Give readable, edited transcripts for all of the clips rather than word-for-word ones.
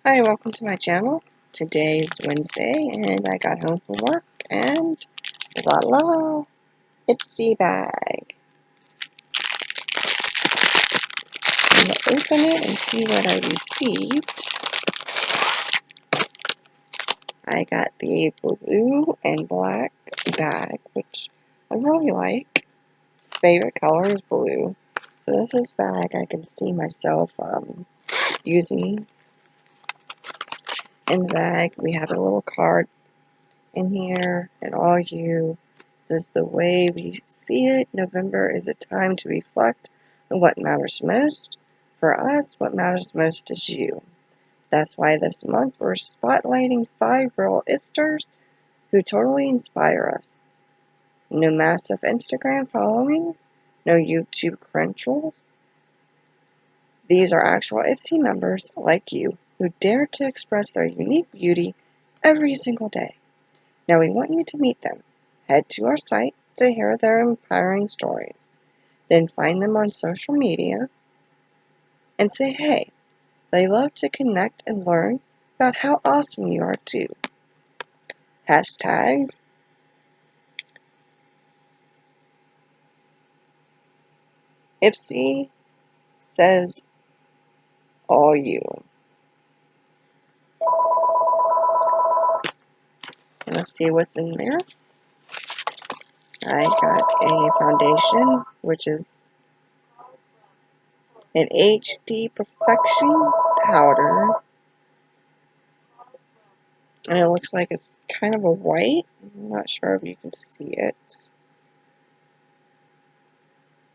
Hi, welcome to my channel. Today is Wednesday and I got home from work and voila, Ipsy bag. I'm going to open it and see what I received. I got the blue and black bag, which I really like. Favorite color is blue. So this is bag I can see myself using. In the bag, we have a little card in here, and all you says the way we see it, November is a time to reflect on what matters most. For us, what matters most is you. That's why this month we're spotlighting 5 real Ipsters who totally inspire us. No massive Instagram followings, no YouTube credentials. These are actual Ipsy members like you who dare to express their unique beauty every single day. Now we want you to meet them. Head to our site to hear their empowering stories. Then find them on social media and say hey. They love to connect and learn about how awesome you are too. Hashtags Ipsy says all you. And let's see what's in there. I got a foundation, which is an HD Perfection powder. And it looks like it's kind of a white. I'm not sure if you can see it.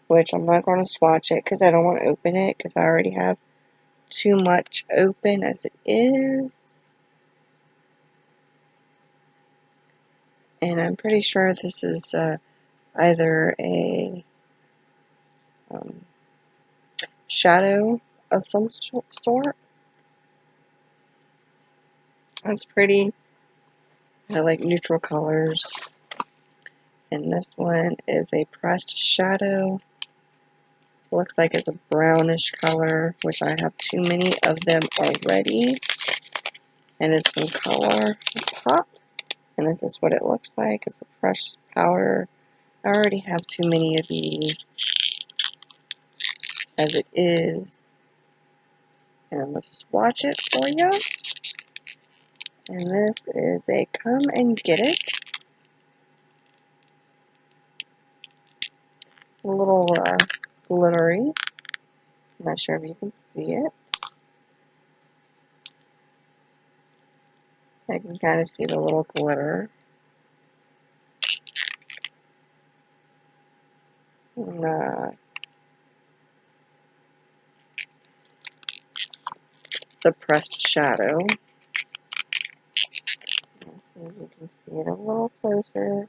Which I'm not going to swatch it because I don't want to open it because I already have too much open as it is. And I'm pretty sure this is either a shadow of some sort. It's pretty. I like neutral colors. And this one is a pressed shadow. Looks like it's a brownish color, which I have too many of them already. And it's from Color Pop. And this is what it looks like. It's a pressed powder. I already have too many of these as it is. And I'm going to swatch it for you. And this is a Come and Get It. It's a little glittery. I'm not sure if you can see it. I can kind of see the little glitter. And, it's a pressed shadow. So you can see it a little closer.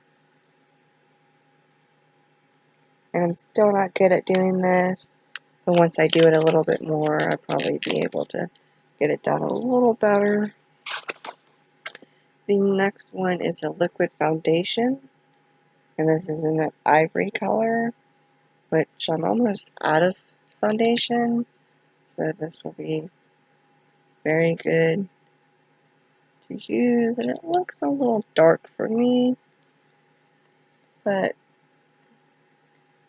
And I'm still not good at doing this. But once I do it a little bit more, I'll probably be able to get it done a little better. The next one is a liquid foundation. And this is in that ivory color, which I'm almost out of foundation. So this will be very good to use. And it looks a little dark for me, but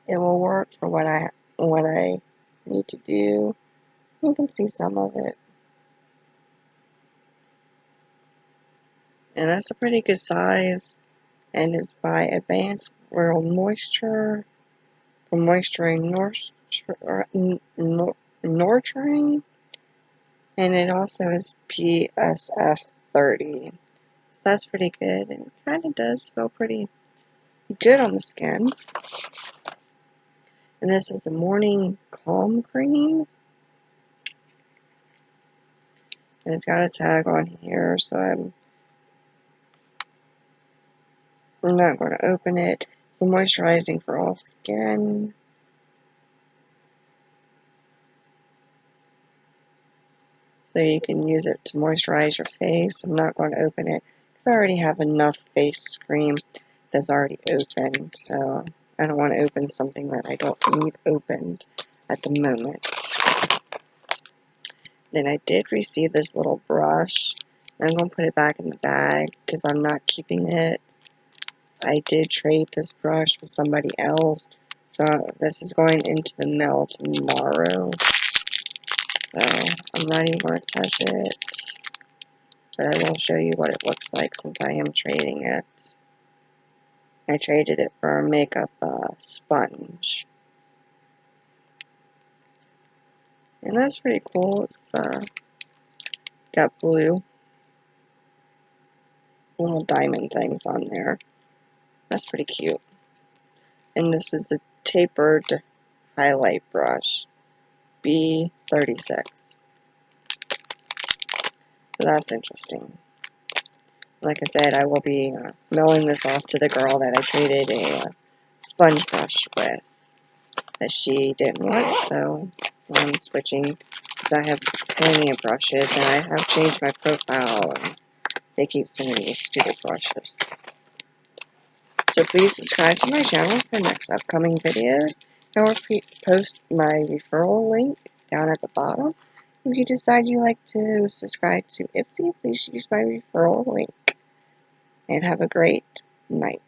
it will work for what I need to do. You can see some of it. And that's a pretty good size, and is by Advanced World Moisture for moisturizing nurturing, and it also is PSF 30. So that's pretty good, and it kind of does feel pretty good on the skin. And this is a Morning Calm Cream. And it's got a tag on here, so I'm not going to open it. So moisturizing for all skin. So you can use it to moisturize your face. I'm not going to open it because I already have enough face cream that's already open. So I don't want to open something that I don't need opened at the moment. Then I did receive this little brush. I'm going to put it back in the bag because I'm not keeping it. I did trade this brush with somebody else. So this is going into the mail tomorrow. So I'm not even going to touch it. But I will show you what it looks like since I am trading it. I traded it for a makeup sponge. And that's pretty cool. It's got blue little diamond things on there. That's pretty cute. And this is a tapered highlight brush, B36. So that's interesting. Like I said, I will be mailing this off to the girl that I traded a sponge brush with that she didn't want, so I'm switching because I have plenty of brushes and I have changed my profile and they keep sending me stupid brushes. So please subscribe to my channel for next upcoming videos. I will post my referral link down at the bottom. If you decide you like to subscribe to Ipsy, please use my referral link. And have a great night.